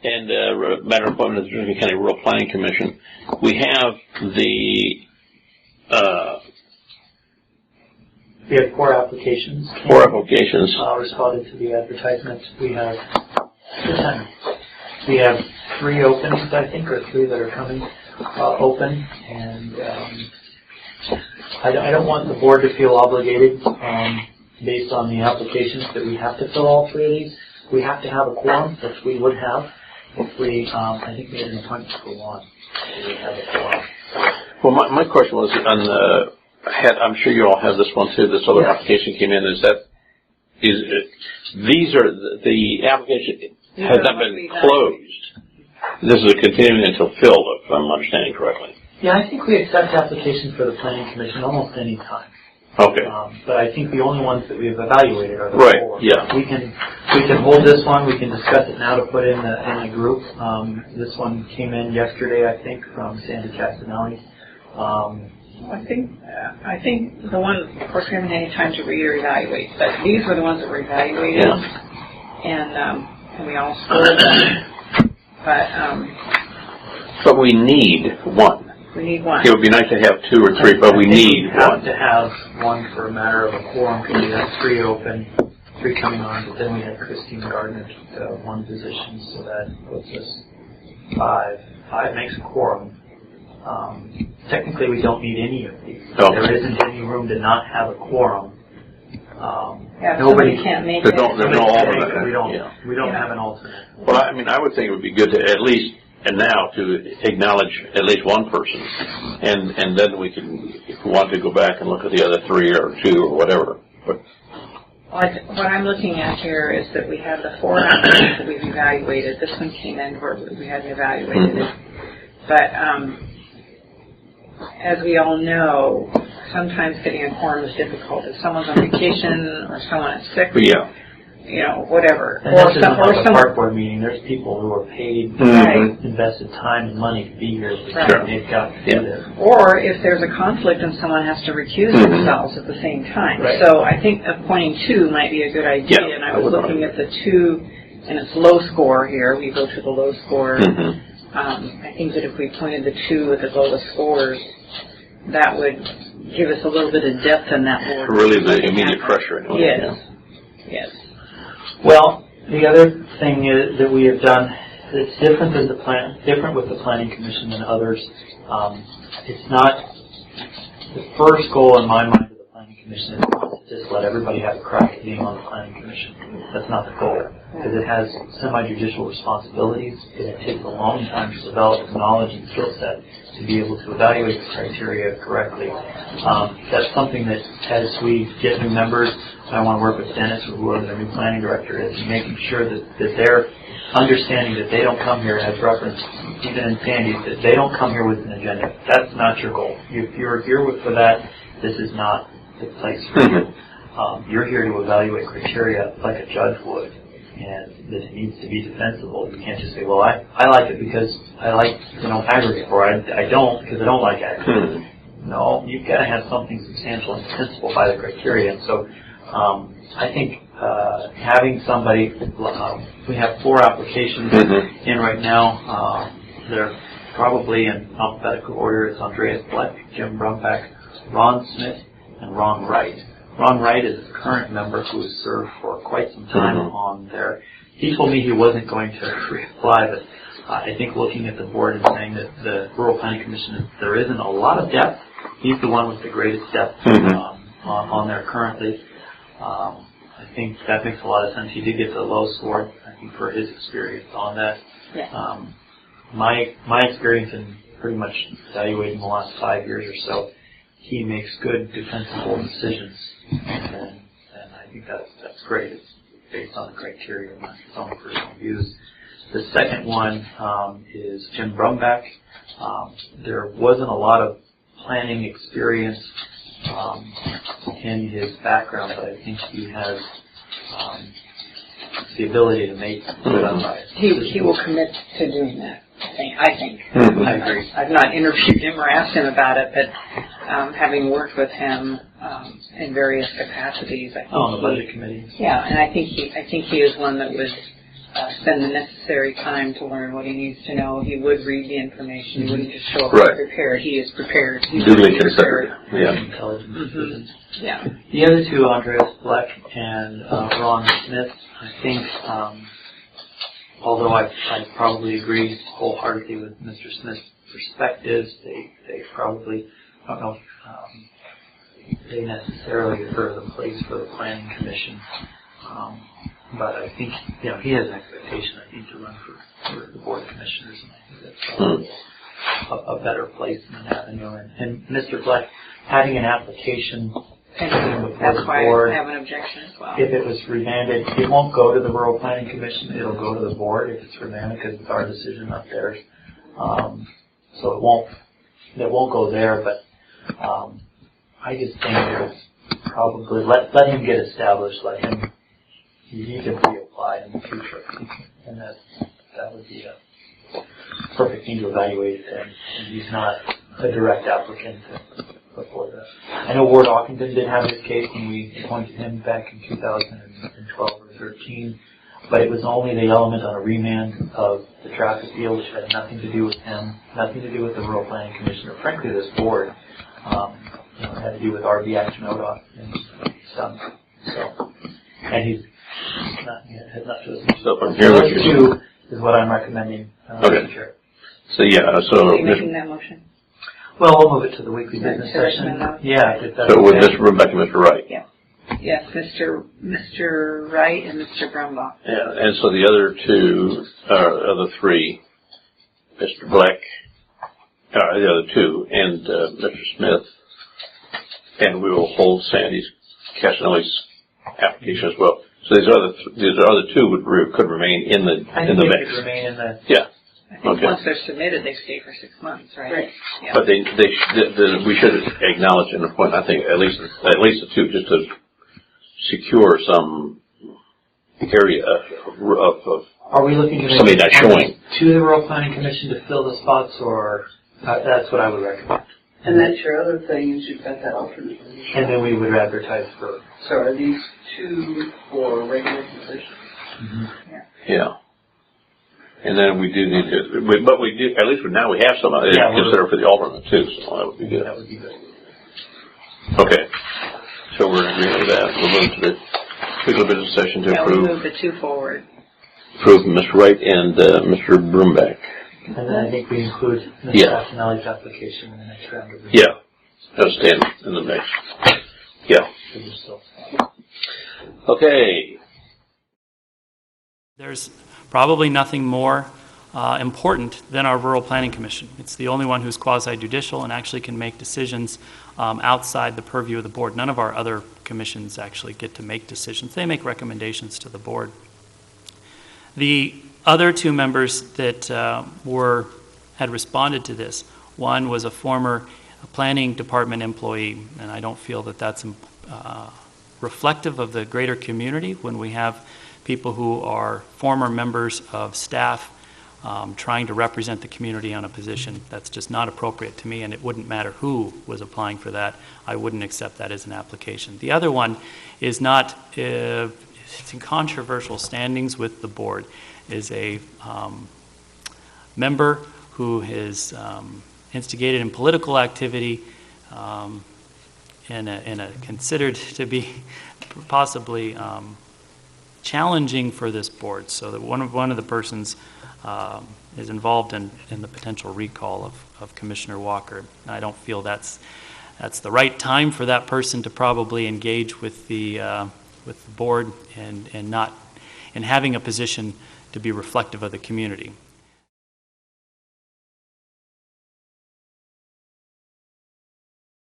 And matter of appointment of the Virginia County Rural Planning Commission. We have we have 4 applications. 4 applications. Responded to the advertisement. We have 3 openings, I think, or 3 that are coming open. And I don't want the board to feel obligated based on the applications that we have to fill all 3 of these. We have to have a quorum, which we would have. If we, I think we had an appointment for 1. We would have a quorum. Well, my question was on the. I'm sure you all have this one too. This other application came in. These are the application has not been closed. This is a continuing until filled, if I'm understanding correctly. Yeah, I think we accept applications for the Planning Commission almost any time. Okay. But I think the only ones that we've evaluated are the 4. Yeah. We can hold this one. We can discuss it now to put in the group. This one came in yesterday, I think, from Sandy Castanelli. I think the one, of course, we haven't had any time to reevaluate, but these were the ones that were evaluated, and we all scored them. But we need 1. We need 1. It would be nice to have 2 or 3, but we need 1. We have to have 1 for a matter of a quorum because we have 3 open, 3 coming on, but then we have Christine Gardner to 1 position, so that puts us 5. 5 makes a quorum. Technically, we don't need any of these. Okay. There isn't any room to not have a quorum. Nobody can't make it. There's no alternate. We don't have an alternate. Well, I mean, I would think it would be good to at least, and now, to acknowledge at least 1 person. And then we can, if we want to, go back and look at the other 3 or 2 or whatever. But what I'm looking at here is that we have the 4 applicants that we've evaluated. This one came in where we hadn't evaluated it. But as we all know, sometimes getting a quorum is difficult. If someone's on vacation or someone is sick, whatever. And this isn't like a park board meeting. There's people who are paid, invested time and money to be here. They've got to do this. Or if there's a conflict and someone has to recuse themselves at the same time. Right. So I think appointing 2 might be a good idea. And I was looking at the 2, and it's low score here. We go to the low score. I think that if we appointed the 2 with the lowest scores, that would give us a little bit of depth in that board. Really, the immediate pressure. Yes. Well, the other thing is that we have done that's different with the Planning Commission than others. It's not the first goal in my mind of the Planning Commission is not to just let everybody have a crack at being on the Planning Commission. That's not the goal, because it has semi-judicial responsibilities. It takes a long time to develop the knowledge and skill set to be able to evaluate the criteria correctly. That's something that as we get new members, I want to work with Dennis or whoever the new planning director is, and making sure that they're understanding that they don't come here, as referenced even in Sandy, that they don't come here with an agenda. That's not your goal. If you're here for that, this is not the place for you. You're here to evaluate criteria like a judge would, and that it needs to be defensible. You can't just say, well, I like it because I like aggregate, or I don't because I don't like aggregate. No, you've got to have something substantial and defensible by the criteria. And so I think having somebody, we have 4 applications in right now. They're probably in alphabetical order. It's Andreas Bleck, Jim Brumbach, Ron Smith, and Ron Wright. Ron Wright is a current member who has served for quite some time on there. He told me he wasn't going to reapply, but I think looking at the board and saying that the Rural Planning Commission, there isn't a lot of depth. He's the one with the greatest depth on there currently. I think that makes a lot of sense. He did get the low score, I think, for his experience on that. Yeah. My experience in pretty much evaluating the last 5 years or so, he makes good defensible decisions, and I think that's great. It's based on the criteria, not his own personal views. The second one is Jim Brumbach. There wasn't a lot of planning experience in his background, but I think he has the ability to make good unbiased decisions. He will commit to doing that. I think. I agree. I've not interviewed him or asked him about it, but having worked with him in various capacities, I think on the budget committee. Yeah, and I think he is one that would spend the necessary time to learn what he needs to know. He would read the information. He wouldn't just show up Right. prepared. He is prepared. He's Duly prepared. considered. Yeah. Intelligent citizens. Yeah. The other two, Andreas Black and Ron Smith, I think, although I probably agree wholeheartedly with Mr. Smith's perspectives, they probably, I don't know if they necessarily are the place for the Planning Commission. But I think, he has an expectation, I think, to run for the Board of Commissioners, and I think that's probably a better place than an avenue. And Mr. Black, having an application before That's the why board, I have an objection as well. if it was remanded, it won't go to the Rural Planning Commission, it'll go to the board if it's remanded, because it's our decision, not theirs. So it won't go there, but I just think there's probably, let him get established, he can reapply in the future, and that would be a perfect thing to evaluate, and he's not a direct applicant before that. I know Ward Ockenden did have his case when we appointed him back in 2012 or 13, but it was only the element on a remand of the traffic deal, which had nothing to do with him, nothing to do with the Rural Planning Commission, or frankly this board. It had to do with RB Action ODOT and stuff. So, and has not chosen. So from here, what you're two is what I'm recommending. Okay. Chair. So yeah, Are you making that motion? Well, we'll move it to the weekly business session. Yeah. If that's So with okay. Mr. Brumbach and Mr. Wright. Yeah. Yes, Mr. Wright and Mr. Brumbach. Yeah, and so the other two, other three, Mr. Black, the other two, and Mr. Smith, and we will hold Sandy's Casanelli's application as well. So these other two could remain in the I think in the they mix. could remain in the. Yeah. I think Okay. once they're submitted, they stay for 6 months, right? Yeah. But we should acknowledge and appoint, I think, at least the two, just to secure some area of Are we looking to somebody not showing. to the Rural Planning Commission to fill the spots, or that's what I would recommend? And that's your other thing, is you've got that alternate position. And then we would advertise for. So are these two for regular positions? Mm-hmm. Yeah. And then we do need to, but we do, at least now we have some to consider for the alternate too, so that would be good. That would be good. Okay. So we're in agreement with that. We'll move to the regular business session to Yeah, we approve move the two forward. Mr. Wright and Mr. Brumbach. And then I think we include Mr. Yeah. Casanelli's application in the next round of Yeah. That'll stand in the mix. Yeah. Okay. There's probably nothing more important than our Rural Planning Commission. It's the only one who's quasi-judicial and actually can make decisions outside the purview of the board. None of our other commissions actually get to make decisions. They make recommendations to the board. The other two members that had responded to this, one was a former planning department employee, and I don't feel that that's reflective of the greater community when we have people who are former members of staff trying to represent the community on a position. That's just not appropriate to me, and it wouldn't matter who was applying for that. I wouldn't accept that as an application. The other one is not, it's in controversial standings with the board, is a member who has instigated in political activity in a considered to be possibly challenging for this board, so that one of the persons is involved in the potential recall of Commissioner Walker. And I don't feel that's the right time for that person to probably engage with the board and not in having a position to be reflective of the community.